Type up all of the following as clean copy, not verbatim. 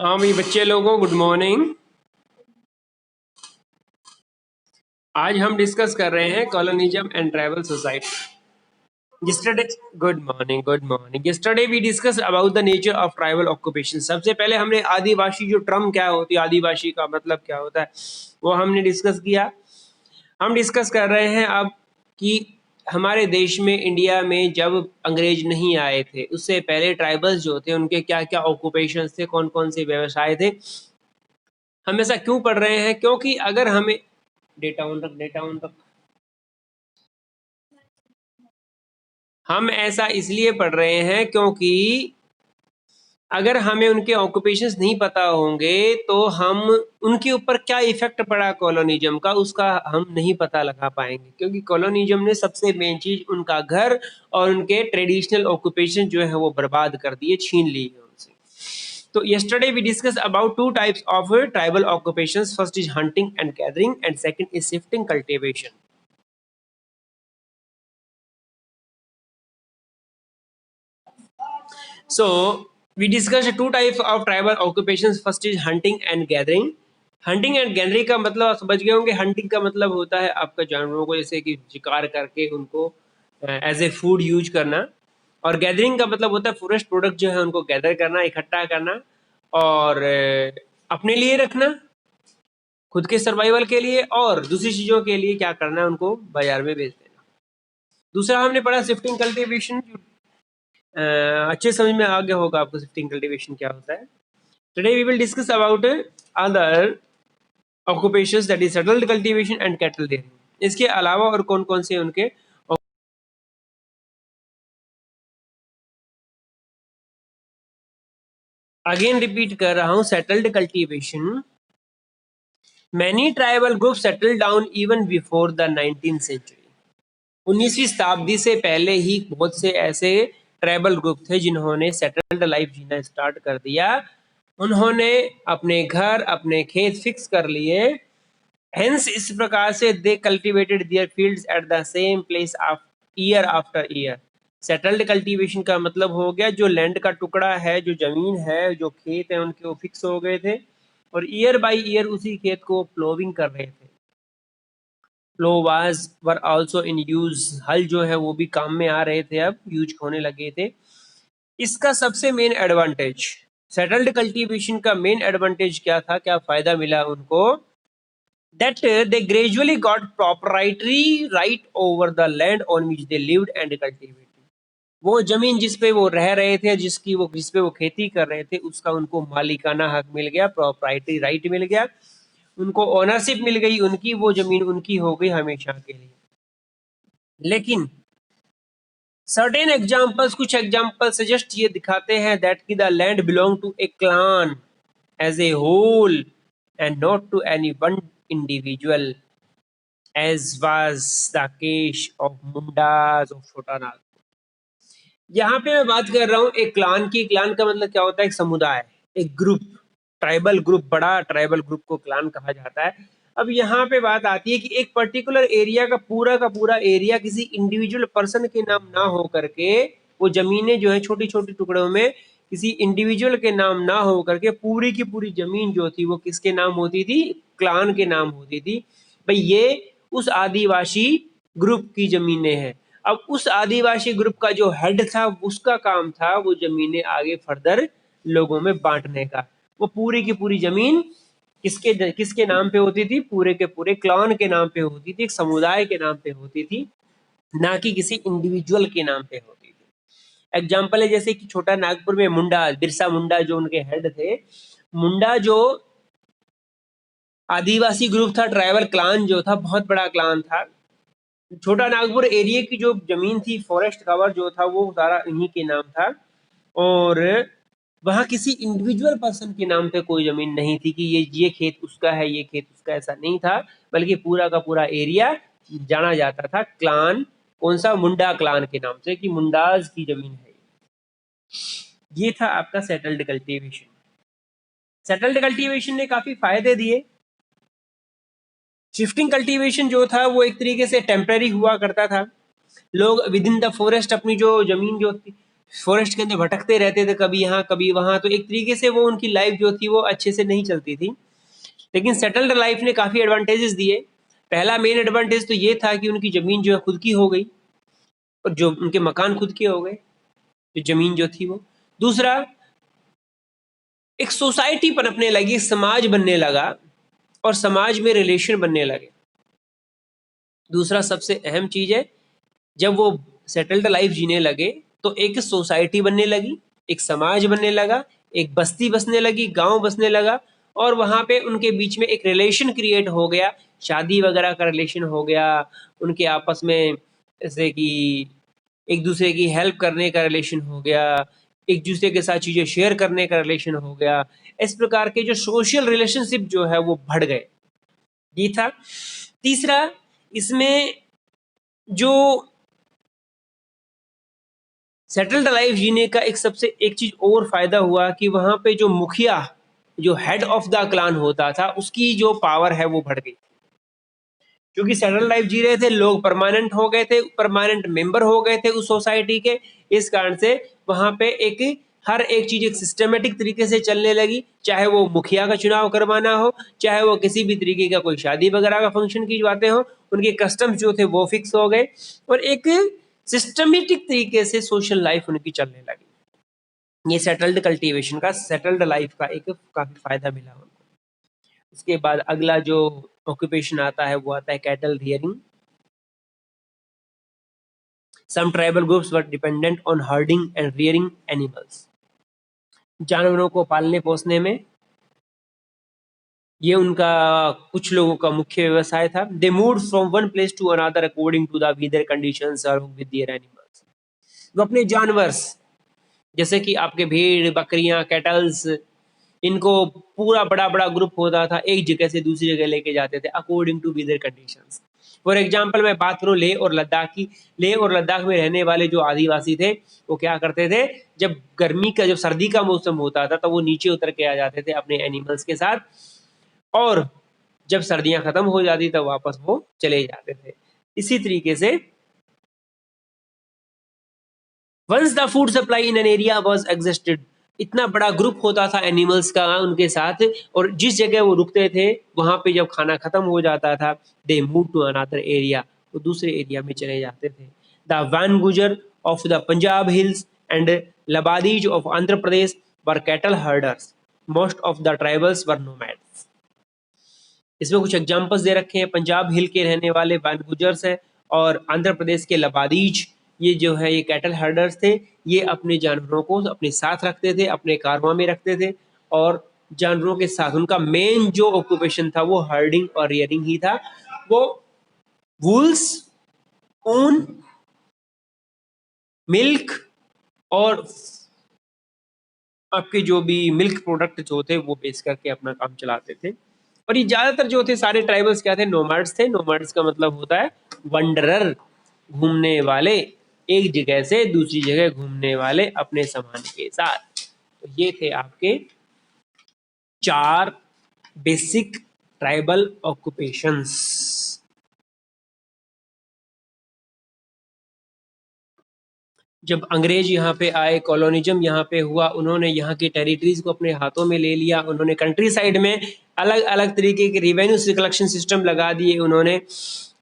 हाँ भाई बच्चे लोगों गुड मॉर्निंग। आज हम डिस्कस कर रहे हैं colonialism and tribal society. Yesterday good morning yesterday we discuss about the nature of tribal occupation. सबसे पहले हमने आदिवासी जो टर्म क्या होती है, आदिवासी का मतलब क्या होता है, वो हमने डिस्कस किया। हम डिस्कस कर रहे हैं अब कि हमारे देश में, इंडिया में जब अंग्रेज नहीं आए थे उससे पहले ट्राइबल्स जो थे उनके क्या क्या ऑक्यूपेशंस थे, कौन कौन से व्यवसाय थे। हम ऐसा क्यों पढ़ रहे हैं? क्योंकि अगर हमें डेटा ऑन रख हम ऐसा इसलिए पढ़ रहे हैं क्योंकि अगर हमें उनके ऑक्यूपेशंस नहीं पता होंगे तो हम उनके ऊपर क्या इफेक्ट पड़ा कॉलोनिज्म का, उसका हम नहीं पता लगा पाएंगे। क्योंकि कॉलोनिज्म ने सबसे मेन चीज उनका घर और उनके ट्रेडिशनल ऑक्यूपेशन जो है वो बर्बाद कर दिए, छीन लिए उनसे। तो yesterday we discussed about two types of tribal occupations. First is hunting and gathering, and second is shifting cultivation. So we discussed two types of tribal occupations. First is hunting and gathering. Hunting and gathering का मतलब आप समझ गए होंगे। Hunting का मतलब होता है आपका जानवरों को जैसे कि शिकार करके उनको एज ए फूड यूज करना, और गैदरिंग का मतलब होता है फॉरेस्ट प्रोडक्ट जो है उनको गैदर करना, इकट्ठा करना और अपने लिए रखना, खुद के सर्वाइवल के लिए, और दूसरी चीजों के लिए क्या करना है, उनको बाजार में बेच देना। दूसरा हमने पढ़ा शिफ्टिंग कल्टीवेशन। अच्छे समझ में आ गया होगा आपको शिफ्टिंग कल्टीवेशन क्या होता है। Today we will discuss about other occupations, that is settled cultivation and cattle rearing. इसके अलावा और कौन कौन से उनके अगेन रिपीट कर रहा हूं, settled cultivation. Many tribal group settle down even before the 19th century. 19वीं शताब्दी से पहले ही बहुत से ऐसे ट्राइबल ग्रुप थे जिन्होंने सेटल्ड लाइफ जीना स्टार्ट कर दिया। उन्होंने अपने घर, अपने खेत फिक्स कर लिए। हेंस इस प्रकार से they cultivated their fields at the same place of year after year. Settled cultivation का मतलब हो गया जो लैंड का टुकड़ा है, जो जमीन है, जो खेत है, उनके वो फिक्स हो गए थे और ईयर बाय ईयर उसी खेत को प्लोविंग कर रहे थे। प्लोवाज वर आल्सो इन यूज। हल जो है वो भी काम में आ रहे थे, अब यूज होने लगे थे। इसका सबसे मेन एडवांटेज, सेटल्ड कल्टीवेशन का मेन एडवांटेज क्या था, क्या फायदा मिला उनको? that they gradually got proprietary right over the land on which they lived and cultivated. वो जमीन जिस पे वो रह रहे थे, जिस पे वो खेती कर रहे थे, उसका उनको मालिकाना हक मिल गया, प्रॉपर्टी राइट मिल गया, उनको ओनरशिप मिल गई, उनकी वो जमीन उनकी हो गई हमेशा के लिए। लेकिन सर्टेन एग्जाम्पल्स, कुछ एग्जाम्पल सजेस्ट ये दिखाते हैं दैट की the land belong to a clan as a whole and not to any one individual, as was the case of Mundas of Chota Nagpur. यहाँ पे मैं बात कर रहा हूँ एक क्लान की। क्लान का मतलब क्या होता है? एक समुदाय, एक ग्रुप, ट्राइबल ग्रुप, बड़ा ट्राइबल ग्रुप को क्लान कहा जाता है। अब यहाँ पे बात आती है कि एक पर्टिकुलर एरिया का पूरा एरिया किसी इंडिविजुअल पर्सन के नाम ना हो करके, वो जमीनें जो है छोटी छोटी टुकड़ों में किसी इंडिविजुअल के नाम ना हो करके पूरी की पूरी जमीन जो थी वो किसके नाम होती थी? क्लान के नाम होती थी। भाई ये उस आदिवासी ग्रुप की जमीनें हैं। अब उस आदिवासी ग्रुप का जो हेड था उसका काम था वो जमीनें आगे फर्दर लोगों में बांटने का। वो पूरी की पूरी जमीन किसके किसके नाम पे होती थी? पूरे के पूरे क्लान के नाम पे होती थी, एक समुदाय के नाम पे होती थी, ना कि किसी इंडिविजुअल के नाम पे होती थी। एग्जाम्पल है जैसे कि छोटा नागपुर में मुंडा, बिरसा मुंडा जो उनके हेड थे। मुंडा जो आदिवासी ग्रुप था, ट्राइबल क्लान जो था, बहुत बड़ा क्लान था। छोटा नागपुर एरिया की जो जमीन थी, फॉरेस्ट कवर जो था, वो सारा इन्हीं के नाम था। और वहां किसी इंडिविजुअल पर्सन के नाम पे कोई जमीन नहीं थी कि ये खेत उसका है, ये खेत उसका, ऐसा नहीं था। बल्कि पूरा का पूरा एरिया जाना जाता था क्लान, कौन सा? मुंडा क्लान के नाम से, कि मुंडाज की जमीन है। ये था आपका सेटल्ड कल्टीवेशन। सेटल्ड कल्टीवेशन ने काफी फायदे दिए। शिफ्टिंग कल्टीवेशन जो था वो एक तरीके से टेम्पररी हुआ करता था। लोग विद इन द फॉरेस्ट अपनी जो जमीन जो फॉरेस्ट के अंदर भटकते रहते थे, कभी यहाँ कभी वहाँ, तो एक तरीके से वो उनकी लाइफ जो थी वो अच्छे से नहीं चलती थी। लेकिन सेटल्ड लाइफ ने काफ़ी एडवांटेजेस दिए। पहला मेन एडवांटेज तो ये था कि उनकी ज़मीन जो है खुद की हो गई, और जो उनके मकान खुद के हो गए, जो ज़मीन जो थी वो। दूसरा, एक सोसाइटी पनपने लगी, समाज बनने लगा, और समाज में रिलेशन बनने लगे। दूसरा सबसे अहम चीज़ है, जब वो सेटल्ड लाइफ जीने लगे तो एक सोसाइटी बनने लगी, एक समाज बनने लगा, एक बस्ती बसने लगी, गांव बसने लगा, और वहाँ पे उनके बीच में एक रिलेशन क्रिएट हो गया, शादी वगैरह का रिलेशन हो गया, उनके आपस में जैसे कि एक दूसरे की हेल्प करने का रिलेशन हो गया, एक दूसरे के साथ चीज़ें शेयर करने का रिलेशन हो गया। इस प्रकार के जो सोशल रिलेशनशिप जो है वो बढ़ गए। ये था। तीसरा, इसमें जो सेटल्ड लाइफ जीने का एक चीज और फायदा हुआ कि वहां पे जो मुखिया, जो हेड ऑफ द क्लान होता था, उसकी जो पावर है वो बढ़ गई। क्योंकि सेटल्ड लाइफ जी रहे थे, लोग परमानेंट हो गए थे, परमानेंट मेंबर हो गए थे उस सोसाइटी के। इस कारण से वहां पे हर एक चीज एक सिस्टमेटिक तरीके से चलने लगी, चाहे वो मुखिया का चुनाव करवाना हो, चाहे वो किसी भी तरीके का कोई शादी वगैरह का फंक्शन की बातें हो, उनके कस्टम्स जो थे वो फिक्स हो गए, और एक सिस्टमेटिक तरीके से सोशल लाइफ उनकी चलने लगी। ये सेटल्ड लाइफ का एक काफी फायदा मिला उनको। उसके बाद अगला जो ऑक्यूपेशन आता है वो आता है cattle rearing. Some tribal groups were dependent on herding and rearing animals. जानवरों को पालने पोसने में ये उनका कुछ लोगों का मुख्य व्यवसाय था। They move from one place to another according to the weather conditions और विद देयर एनिमल्स। वो अपने जानवर, जैसे कि आपके भेड़, बकरियां, कैटल्स, इनको पूरा बड़ा बड़ा ग्रुप होता था, एक जगह से दूसरी जगह लेके जाते थे according to weather conditions. For example मैं बात करूँ लेह और लद्दाख की। लेह और लद्दाख में रहने वाले जो आदिवासी थे वो क्या करते थे, जब सर्दी का मौसम होता था तो वो नीचे उतर के आ जाते थे अपने एनिमल्स के साथ, और जब सर्दियां खत्म हो जाती तब वापस वो चले जाते थे। इसी तरीके से once the food supply in an area was existed, इतना बड़ा ग्रुप होता था एनिमल्स का उनके साथ, और जिस जगह वो रुकते थे वहां पे जब खाना खत्म हो जाता था, they move to another area, वो दूसरे एरिया में चले जाते थे। The Van Gujjar of the Punjab hills and Labadis of Andhra Pradesh were cattle herders, most of the tribals were nomads. इसमें कुछ एग्जांपल्स दे रखे हैं। पंजाब हिल के रहने वाले वैन गुजर्स हैं, और आंध्र प्रदेश के लबादीज, ये जो है ये कैटल हर्डर्स थे। ये अपने जानवरों को अपने साथ रखते थे, अपने कारवां में रखते थे, और जानवरों के साथ उनका मेन जो ऑक्यूपेशन था वो हर्डिंग और रियरिंग ही था। वो वूल्स, ऊन, मिल्क, और आपके जो भी मिल्क प्रोडक्ट जो थे वो बेच करके अपना काम चलाते थे। और ये ज्यादातर जो थे सारे ट्राइबल्स क्या थे, नोमैड्स थे। नोमैड्स का मतलब होता है वंडरर, घूमने वाले, एक जगह से दूसरी जगह घूमने वाले अपने सामान के साथ। तो ये थे आपके 4 बेसिक ट्राइबल ऑक्यूपेशंस। जब अंग्रेज यहाँ पे आए, कॉलोनिज्म यहाँ पे हुआ, उन्होंने यहाँ की टेरिटरीज को अपने हाथों में ले लिया। उन्होंने कंट्री साइड में अलग अलग तरीके के रिवेन्यू कलेक्शन सिस्टम लगा दिए उन्होंने,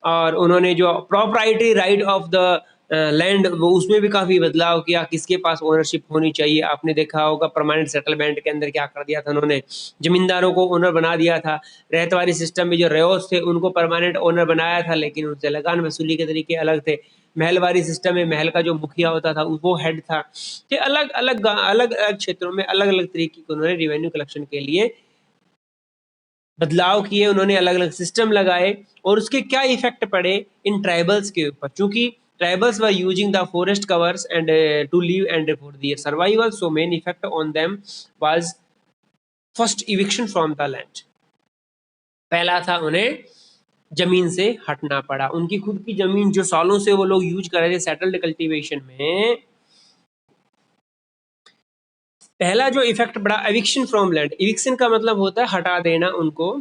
और उन्होंने जो प्रॉपराइटरी राइट ऑफ द लैंड वो उसमें भी काफ़ी बदलाव किया, किसके पास ओनरशिप होनी चाहिए। आपने देखा होगा परमानेंट सेटलमेंट के अंदर क्या कर दिया था उन्होंने, जमींदारों को ओनर बना दिया था। रहतवारी सिस्टम में जो रेओस थे उनको परमानेंट ओनर बनाया था, लेकिन उनसे लगान वसूली के तरीके अलग थे। महलवारी सिस्टम में महल का जो मुखिया होता था वो हेड था। तो अलग अलग क्षेत्रों में अलग अलग तरीके के उन्होंने रिवेन्यू कलेक्शन के लिए बदलाव किए, उन्होंने अलग अलग सिस्टम लगाए। और उसके क्या इफेक्ट पड़े इन ट्राइबल्स के ऊपर, क्योंकि tribals were using the forest covers and to live and for their survival, so main effect on them was first eviction from the land. पहला था उन्हें जमीन से हटना पड़ा। उनकी खुद की जमीन जो सालों से वो लोग यूज कर रहे थे सेटल्ड कल्टीवेशन में, पहला जो इफेक्ट पड़ा एविक्शन फ्रॉम लैंड। एविक्शन का मतलब होता है हटा देना उनको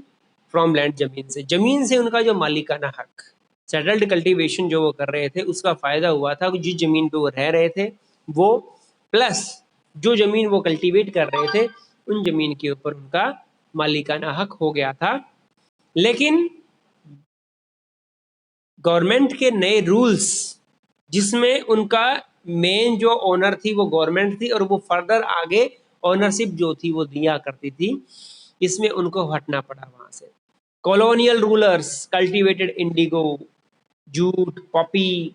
फ्रॉम लैंड, जमीन से उनका जो मालिकाना हक। सेटल्ड कल्टीवेशन जो वो कर रहे थे उसका फायदा हुआ था कि जिस जमीन पे वो रह रहे थे वो प्लस जो जमीन वो कल्टीवेट कर रहे थे उन जमीन के ऊपर उनका मालिकाना हक हो गया था। लेकिन गवर्नमेंट के नए रूल्स, जिसमें उनका मेन जो ओनर थी वो गवर्नमेंट थी और वो फर्दर आगे ओनरशिप जो थी वो दिया करती थी, इसमें उनको हटना पड़ा वहां से। Colonial rulers cultivated Indigo, jute, Poppy.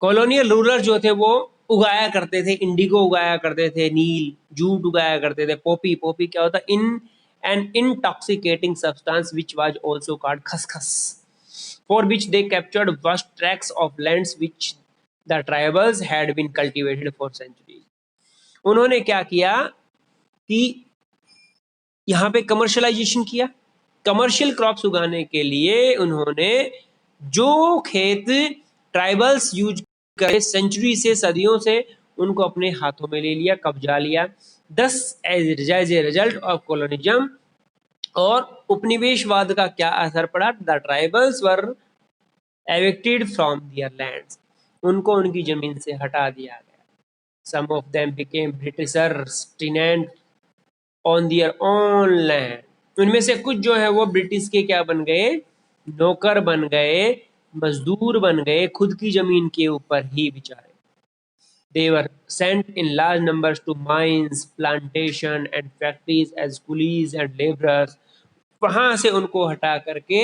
Colonial ruler जो थे वो उगाया करते थे, इंडिगो उगाया करते थे, नील, जूट उगाया करते थे, पॉपी। पॉपी क्या होता? In an intoxicating substance which was also called खसखस, for which they captured vast tracts of lands which the tribals had been cultivated for centuries. उन्होंने क्या किया कि यहाँ पे कमर्शलाइजेशन किया। कमर्शियल क्रॉप्स उगाने के लिए उन्होंने जो खेत ट्राइबल्स यूज करे सेंचुरी से, सदियों से, उनको अपने हाथों में ले लिया, कब्जा लिया। Thus as a result of colonialism और उपनिवेशवाद का क्या असर पड़ा? The tribals were evicted from their lands, उनको उनकी जमीन से हटा दिया गया। Some of them became Britishers tenant on their own land. उनमें से कुछ जो है वो ब्रिटिश के क्या बन गए? नौकर बन गए, मजदूर बन गए, खुद की जमीन के ऊपर ही बेचारे। They were sent in large numbers to mines, plantation and factories as coolies and laborers. वहां से उनको हटा करके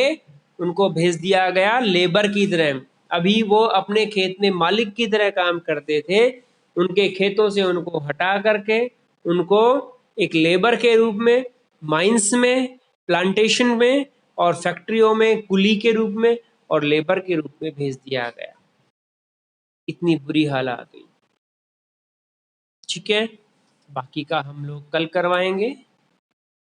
उनको भेज दिया गया लेबर की तरह। अभी वो अपने खेत में मालिक की तरह काम करते थे, उनके खेतों से उनको हटा करके उनको एक लेबर के रूप में माइंस में, प्लांटेशन में और फैक्ट्रियों में कुली के रूप में और लेबर के रूप में भेज दिया गया। इतनी बुरी हालत हुई। ठीक है, बाकी का हम लोग कल करवाएंगे।